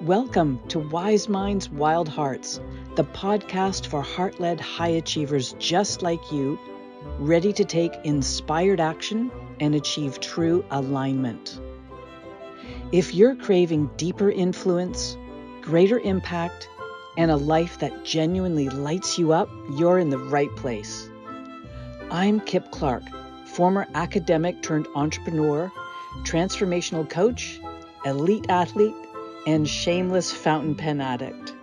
Welcome to Wise Minds, Wild Hearts, the podcast for heart-led high achievers just like you, ready to take inspired action and achieve true alignment. If you're craving deeper influence, greater impact, and a life that genuinely lights you up, you're in the right place. I'm Kip Clark, former academic turned entrepreneur, transformational coach, elite athlete, and shameless fountain pen addict.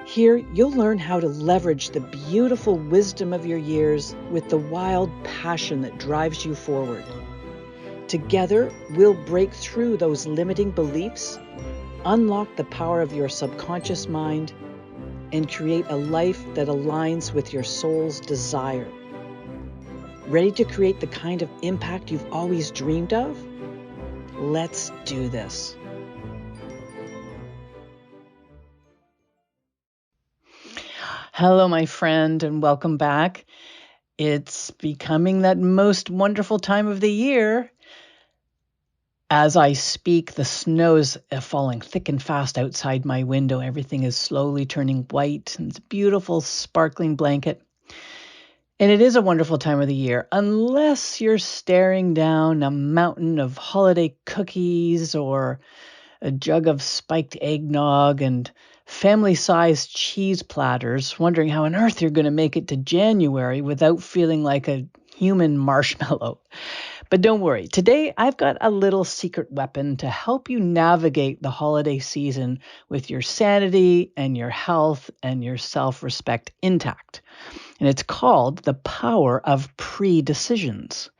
Here, you'll learn how to leverage the beautiful wisdom of your years with the wild passion that drives you forward. Together, we'll break through those limiting beliefs, unlock the power of your subconscious mind, and create a life that aligns with your soul's desire. Ready to create the kind of impact you've always dreamed of? Let's do this. Hello, my friend, and welcome back. It's becoming that most wonderful time of the year. As I speak, the snow is falling thick and fast outside my window. Everything is slowly turning white, and it's a beautiful, sparkling blanket. And it is a wonderful time of the year, unless you're staring down a mountain of holiday cookies or a jug of spiked eggnog and family-sized cheese platters, wondering how on earth you're going to make it to January without feeling like a human marshmallow. But don't worry, today I've got a little secret weapon to help you navigate the holiday season with your sanity and your health and your self-respect intact. And it's called the power of pre-decisions.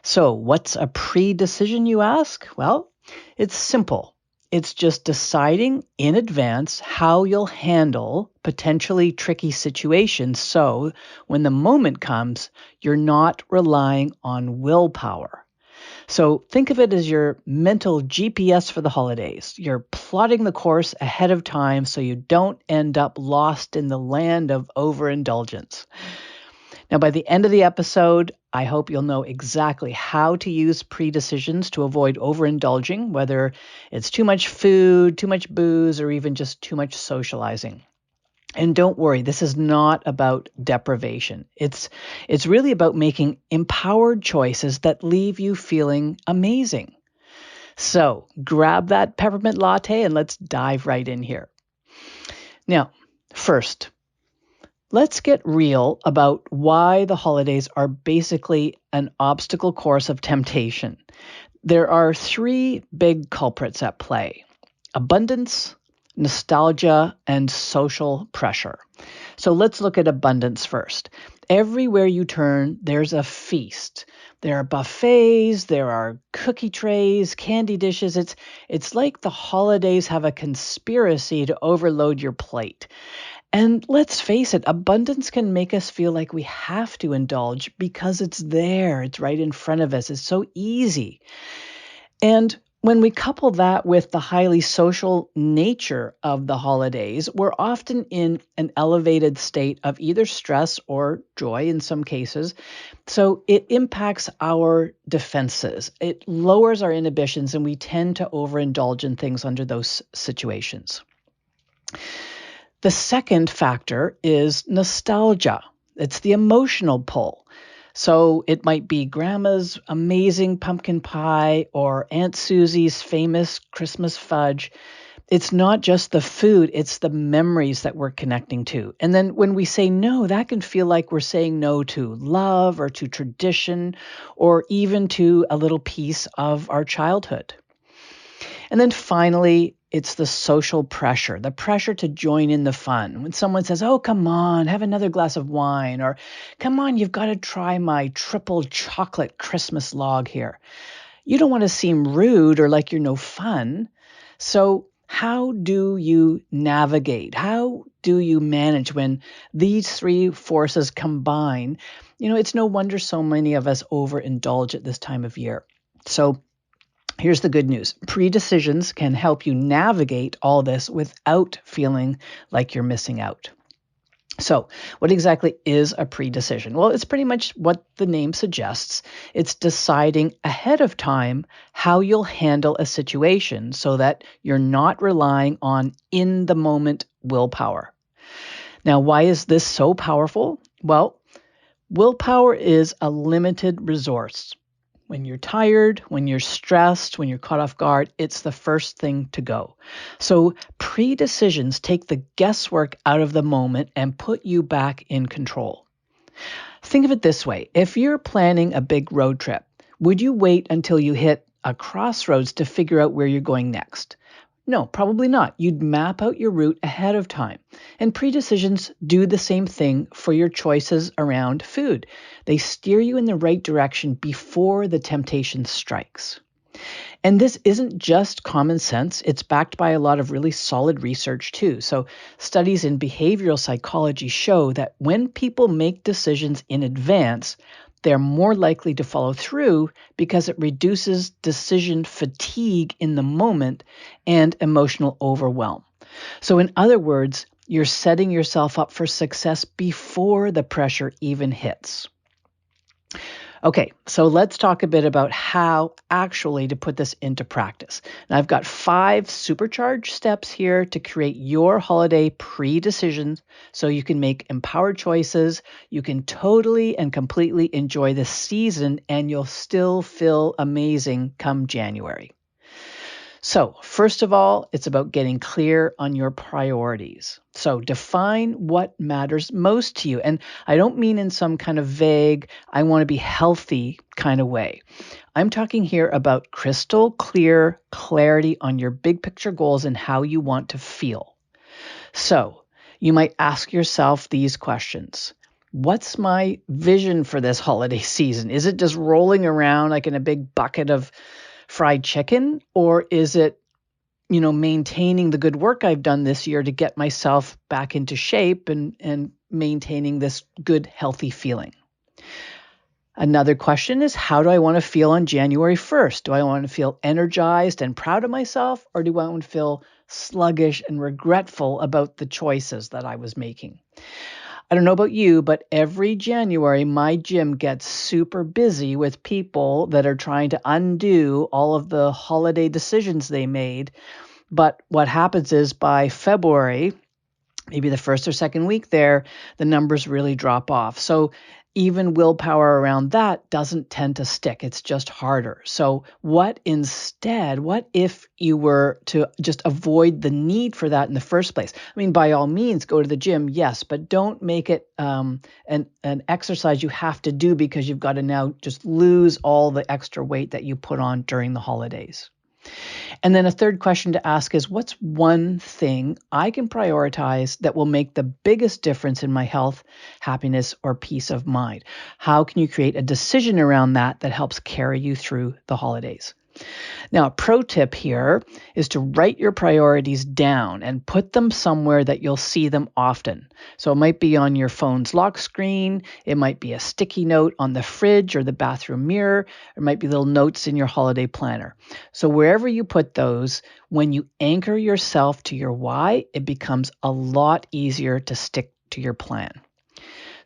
So what's a pre-decision, you ask? Well, it's simple. It's just deciding in advance how you'll handle potentially tricky situations so when the moment comes, you're not relying on willpower. So think of it as your mental GPS for the holidays. You're plotting the course ahead of time so you don't end up lost in the land of overindulgence. Now, by the end of the episode, I hope you'll know exactly how to use pre-decisions to avoid overindulging, whether it's too much food, too much booze, or even just too much socializing. And don't worry, this is not about deprivation. It's really about making empowered choices that leave you feeling amazing. So grab that peppermint latte and let's dive right in here. Now, first, let's get real about why the holidays are basically an obstacle course of temptation. There are three big culprits at play: abundance, nostalgia, and social pressure. So let's look at abundance first. Everywhere you turn, there's a feast. There are buffets, there are cookie trays, candy dishes. It's like the holidays have a conspiracy to overload your plate. And let's face it, abundance can make us feel like we have to indulge because it's there. It's right in front of us. It's so easy. And when we couple that with the highly social nature of the holidays, we're often in an elevated state of either stress or joy in some cases. So it impacts our defenses. It lowers our inhibitions, and we tend to overindulge in things under those situations. The second factor is nostalgia. It's the emotional pull. So it might be grandma's amazing pumpkin pie or Aunt Susie's famous Christmas fudge. It's not just the food, it's the memories that we're connecting to. And then when we say no, that can feel like we're saying no to love or to tradition or even to a little piece of our childhood. And then finally, it's the social pressure, the pressure to join in the fun. When someone says, oh, come on, have another glass of wine, or come on, you've got to try my triple chocolate Christmas log here. You don't want to seem rude or like you're no fun. So how do you navigate? How do you manage when these three forces combine? It's no wonder so many of us overindulge at this time of year. So here's the good news. Pre-decisions can help you navigate all this without feeling like you're missing out. So, what exactly is a pre-decision? Well, it's pretty much what the name suggests. It's deciding ahead of time how you'll handle a situation so that you're not relying on in the moment willpower. Now, why is this so powerful? Well, willpower is a limited resource. When you're tired, when you're stressed, when you're caught off guard, it's the first thing to go. So pre-decisions take the guesswork out of the moment and put you back in control. Think of it this way. If you're planning a big road trip, would you wait until you hit a crossroads to figure out where you're going next? No, probably not. You'd map out your route ahead of time. And pre-decisions do the same thing for your choices around food. They steer you in the right direction before the temptation strikes. And this isn't just common sense, it's backed by a lot of really solid research too. So, studies in behavioral psychology show that when people make decisions in advance, they're more likely to follow through because it reduces decision fatigue in the moment and emotional overwhelm. So, in other words, you're setting yourself up for success before the pressure even hits. Okay, so let's talk a bit about how actually to put this into practice. Now, I've got 5 supercharged steps here to create your holiday pre-decisions so you can make empowered choices. You can totally and completely enjoy the season and you'll still feel amazing come January. So, first of all, it's about getting clear on your priorities. So, define what matters most to you. And I don't mean in some kind of vague, I want to be healthy kind of way. I'm talking here about crystal clear clarity on your big picture goals and how you want to feel. So, you might ask yourself these questions. What's my vision for this holiday season? Is it just rolling around like in a big bucket of fried chicken, or is it, maintaining the good work I've done this year to get myself back into shape and maintaining this good, healthy feeling? Another question is, how do I want to feel on January 1st? Do I want to feel energized and proud of myself, or do I want to feel sluggish and regretful about the choices that I was making? I don't know about you, but every January, my gym gets super busy with people that are trying to undo all of the holiday decisions they made. But what happens is by February, maybe the first or second week there, the numbers really drop off. So even willpower around that doesn't tend to stick. It's just harder. So what if you were to just avoid the need for that in the first place? I mean, by all means, go to the gym, yes, but don't make it an exercise you have to do because you've got to now just lose all the extra weight that you put on during the holidays. And then a third question to ask is, what's one thing I can prioritize that will make the biggest difference in my health, happiness, or peace of mind? How can you create a decision around that that helps carry you through the holidays? Now, a pro tip here is to write your priorities down and put them somewhere that you'll see them often. So it might be on your phone's lock screen, it might be a sticky note on the fridge or the bathroom mirror, it might be little notes in your holiday planner. So wherever you put those, when you anchor yourself to your why, it becomes a lot easier to stick to your plan.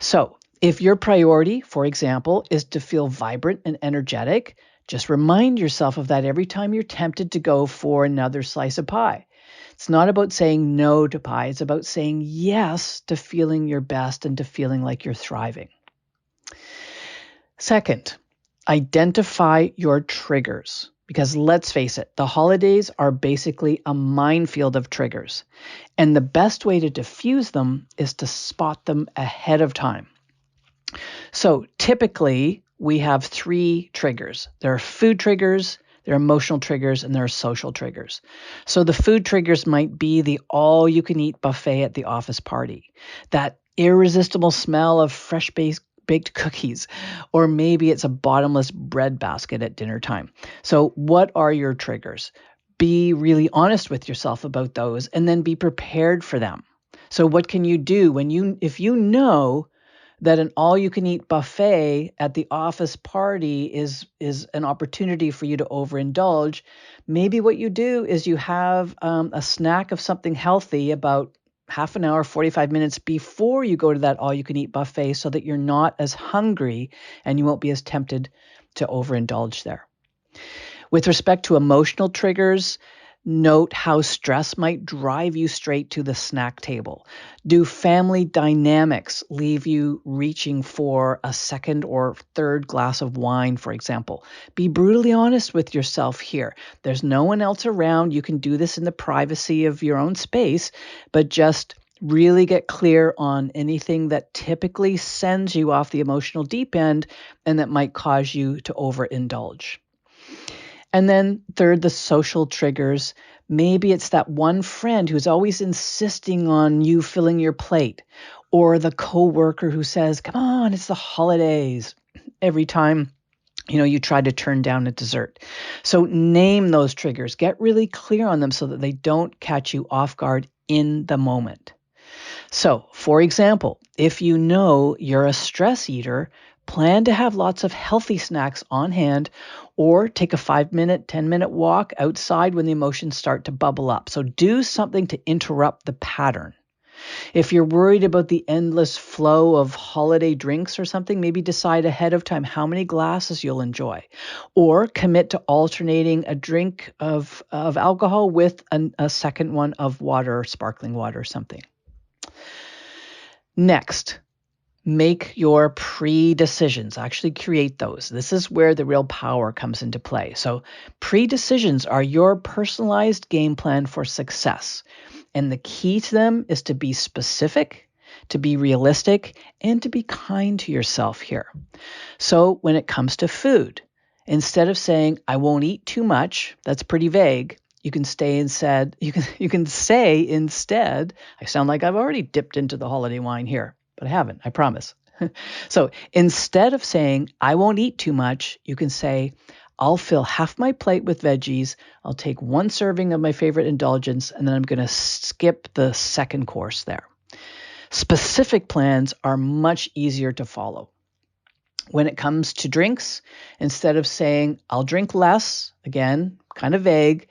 So if your priority, for example, is to feel vibrant and energetic, just remind yourself of that every time you're tempted to go for another slice of pie. It's not about saying no to pie. It's about saying yes to feeling your best and to feeling like you're thriving. Second, identify your triggers. Because let's face it, the holidays are basically a minefield of triggers. And the best way to diffuse them is to spot them ahead of time. So typically, we have 3 triggers. There are food triggers, there are emotional triggers, and there are social triggers. So the food triggers might be the all-you-can-eat buffet at the office party, that irresistible smell of fresh baked cookies, or maybe it's a bottomless bread basket at dinner time. So what are your triggers? Be really honest with yourself about those and then be prepared for them. So what can you do if you know that an all-you-can-eat buffet at the office party is an opportunity for you to overindulge? Maybe what you do is you have a snack of something healthy about half an hour, 45 minutes before you go to that all-you-can-eat buffet so that you're not as hungry and you won't be as tempted to overindulge there. With respect to emotional triggers, note how stress might drive you straight to the snack table. Do family dynamics leave you reaching for a second or third glass of wine, for example? Be brutally honest with yourself here. There's no one else around. You can do this in the privacy of your own space, but just really get clear on anything that typically sends you off the emotional deep end and that might cause you to overindulge. And then third, the social triggers. Maybe it's that one friend who's always insisting on you filling your plate, or the coworker who says, "Come on, it's the holidays," every time you try to turn down a dessert. So name those triggers. Get really clear on them so that they don't catch you off guard in the moment. So, for example, if you know you're a stress eater, plan to have lots of healthy snacks on hand or take a 5-minute, 10-minute walk outside when the emotions start to bubble up. So do something to interrupt the pattern. If you're worried about the endless flow of holiday drinks or something, maybe decide ahead of time how many glasses you'll enjoy, or commit to alternating a drink of alcohol with a second one of water, sparkling water or something. Next, make your pre-decisions. Actually create those. This is where the real power comes into play. So pre-decisions are your personalized game plan for success. And the key to them is to be specific, to be realistic, and to be kind to yourself here. So when it comes to food, instead of saying, "I won't eat too much," that's pretty vague. You can say instead, I sound like I've already dipped into the holiday wine here, but I haven't, I promise. So instead of saying, "I won't eat too much," you can say, "I'll fill half my plate with veggies. I'll take one serving of my favorite indulgence, and then I'm going to skip the second course there." Specific plans are much easier to follow. When it comes to drinks, instead of saying, "I'll drink less," again, kind of vague,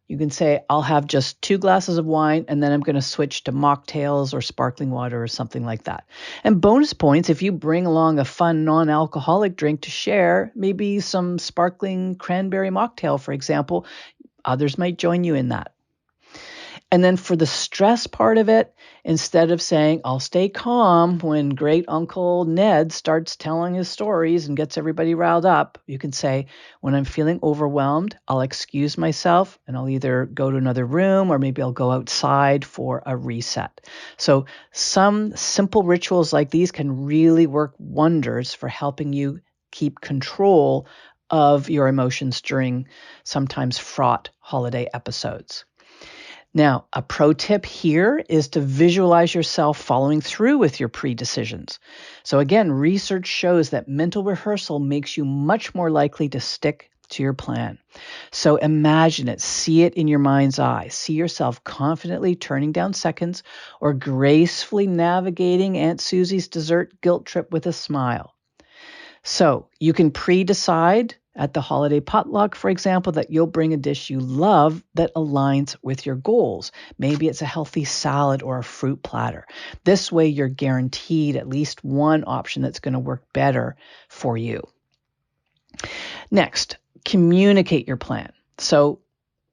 you can say, "I'll have just 2 glasses of wine, and then I'm going to switch to mocktails or sparkling water or something like that." And bonus points if you bring along a fun non-alcoholic drink to share, maybe some sparkling cranberry mocktail, for example. Others might join you in that. And then for the stress part of it, instead of saying, "I'll stay calm" when great Uncle Ned starts telling his stories and gets everybody riled up, you can say, "When I'm feeling overwhelmed, I'll excuse myself and I'll either go to another room or maybe I'll go outside for a reset." So some simple rituals like these can really work wonders for helping you keep control of your emotions during sometimes fraught holiday episodes. Now, a pro tip here is to visualize yourself following through with your pre-decisions. So again, research shows that mental rehearsal makes you much more likely to stick to your plan. So imagine it, see it in your mind's eye. See yourself confidently turning down seconds or gracefully navigating Aunt Susie's dessert guilt trip with a smile. So you can pre-decide at the holiday potluck, for example, that you'll bring a dish you love that aligns with your goals. Maybe it's a healthy salad or a fruit platter. This way, you're guaranteed at least one option that's going to work better for you. Next, communicate your plan. So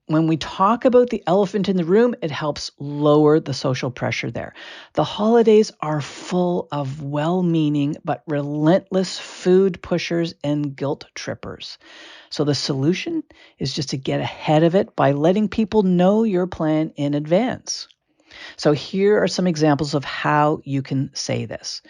when we talk about the elephant in the room, it helps lower the social pressure there. The holidays are full of well-meaning but relentless food pushers and guilt trippers. So the solution is just to get ahead of it by letting people know your plan in advance. So here are some examples of how you can say this.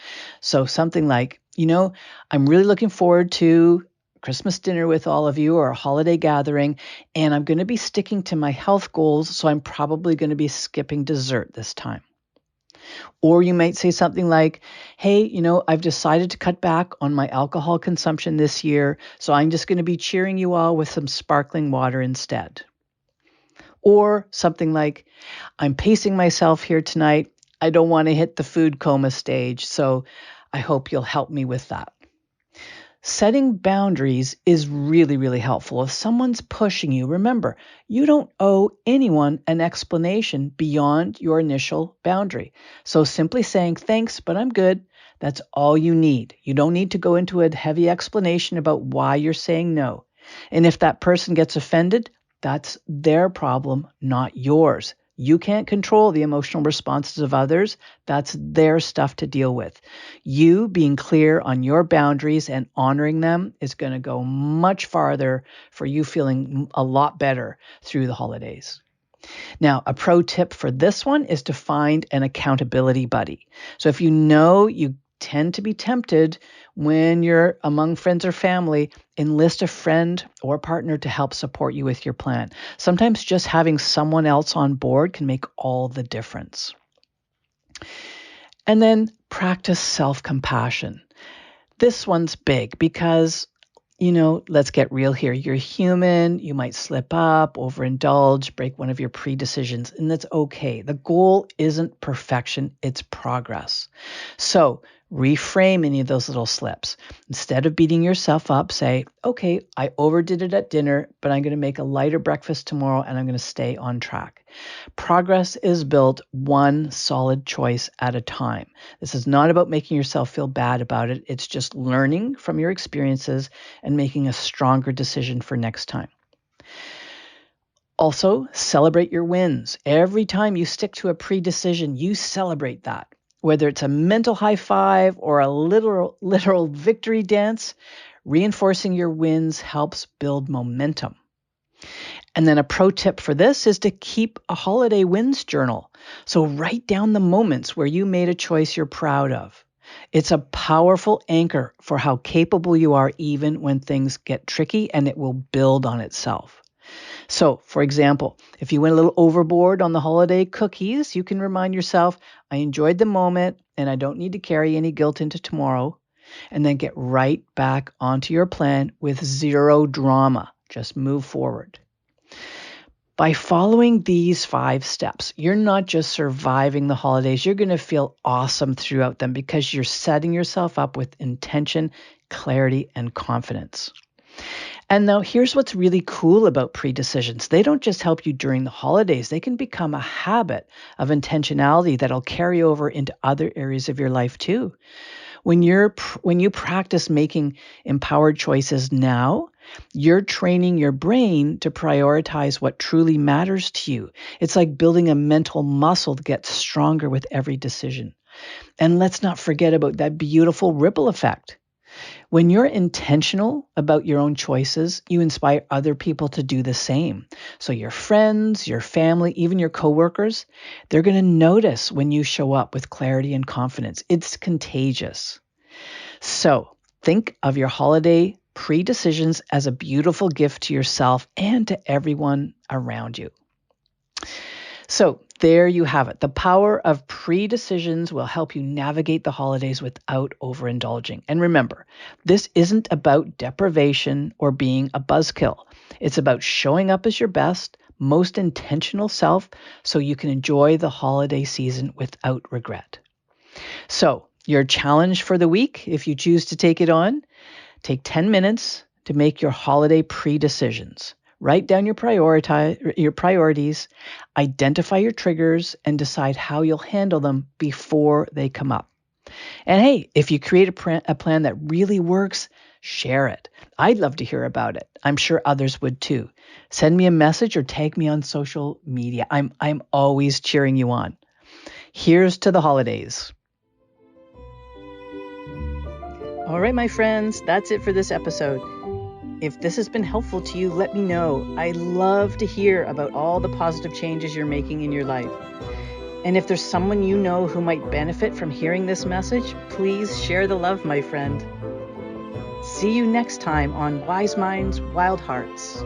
So something like, "I'm really looking forward to Christmas dinner with all of you or a holiday gathering, and I'm going to be sticking to my health goals, so I'm probably going to be skipping dessert this time." Or you might say something like, "Hey, I've decided to cut back on my alcohol consumption this year, so I'm just going to be cheering you all with some sparkling water instead." Or something like, "I'm pacing myself here tonight. I don't want to hit the food coma stage, so I hope you'll help me with that." Setting boundaries is really, really helpful. If someone's pushing you, remember, you don't owe anyone an explanation beyond your initial boundary. So simply saying, thanks, but I'm good, that's all you need. You don't need to go into a heavy explanation about why you're saying no. And if that person gets offended, that's their problem, not yours. You can't control the emotional responses of others. That's their stuff to deal with. You being clear on your boundaries and honoring them is going to go much farther for you feeling a lot better through the holidays. Now, a pro tip for this one is to find an accountability buddy. So if you know you tend to be tempted when you're among friends or family, enlist a friend or partner to help support you with your plan. Sometimes just having someone else on board can make all the difference. And then practice self-compassion. This one's big because, let's get real here. You're human. You might slip up, overindulge, break one of your pre-decisions, and that's okay. The goal isn't perfection, it's progress. So reframe any of those little slips. Instead of beating yourself up, say, okay, I overdid it at dinner, but I'm going to make a lighter breakfast tomorrow and I'm going to stay on track. Progress is built one solid choice at a time. This is not about making yourself feel bad about it. It's just learning from your experiences and making a stronger decision for next time. Also, celebrate your wins. Every time you stick to a pre-decision, you celebrate that. Whether it's a mental high five or a literal victory dance, reinforcing your wins helps build momentum. And then a pro tip for this is to keep a holiday wins journal. So write down the moments where you made a choice you're proud of. It's a powerful anchor for how capable you are even when things get tricky, and it will build on itself. So, for example, if you went a little overboard on the holiday cookies, you can remind yourself, I enjoyed the moment and I don't need to carry any guilt into tomorrow. And then get right back onto your plan with zero drama. Just move forward. By following these 5 steps, you're not just surviving the holidays, you're going to feel awesome throughout them because you're setting yourself up with intention, clarity, and confidence. And now here's what's really cool about pre-decisions. They don't just help you during the holidays. They can become a habit of intentionality that'll carry over into other areas of your life too. When you practice making empowered choices now, you're training your brain to prioritize what truly matters to you. It's like building a mental muscle that gets stronger with every decision. And let's not forget about that beautiful ripple effect. When you're intentional about your own choices, you inspire other people to do the same. So your friends, your family, even your coworkers, they're going to notice when you show up with clarity and confidence. It's contagious. So think of your holiday pre-decisions as a beautiful gift to yourself and to everyone around you. So there you have it. The power of pre-decisions will help you navigate the holidays without overindulging. And remember, this isn't about deprivation or being a buzzkill. It's about showing up as your best, most intentional self so you can enjoy the holiday season without regret. So your challenge for the week, if you choose to take it on, take 10 minutes to make your holiday pre-decisions. Write down your priorities, identify your triggers, and decide how you'll handle them before they come up. And hey, if you create a plan that really works, share it. I'd love to hear about it. I'm sure others would too. Send me a message or tag me on social media. I'm always cheering you on. Here's to the holidays. All right, my friends, that's it for this episode. If this has been helpful to you, let me know. I love to hear about all the positive changes you're making in your life. And if there's someone you know who might benefit from hearing this message, please share the love, my friend. See you next time on Wise Minds, Wild Hearts.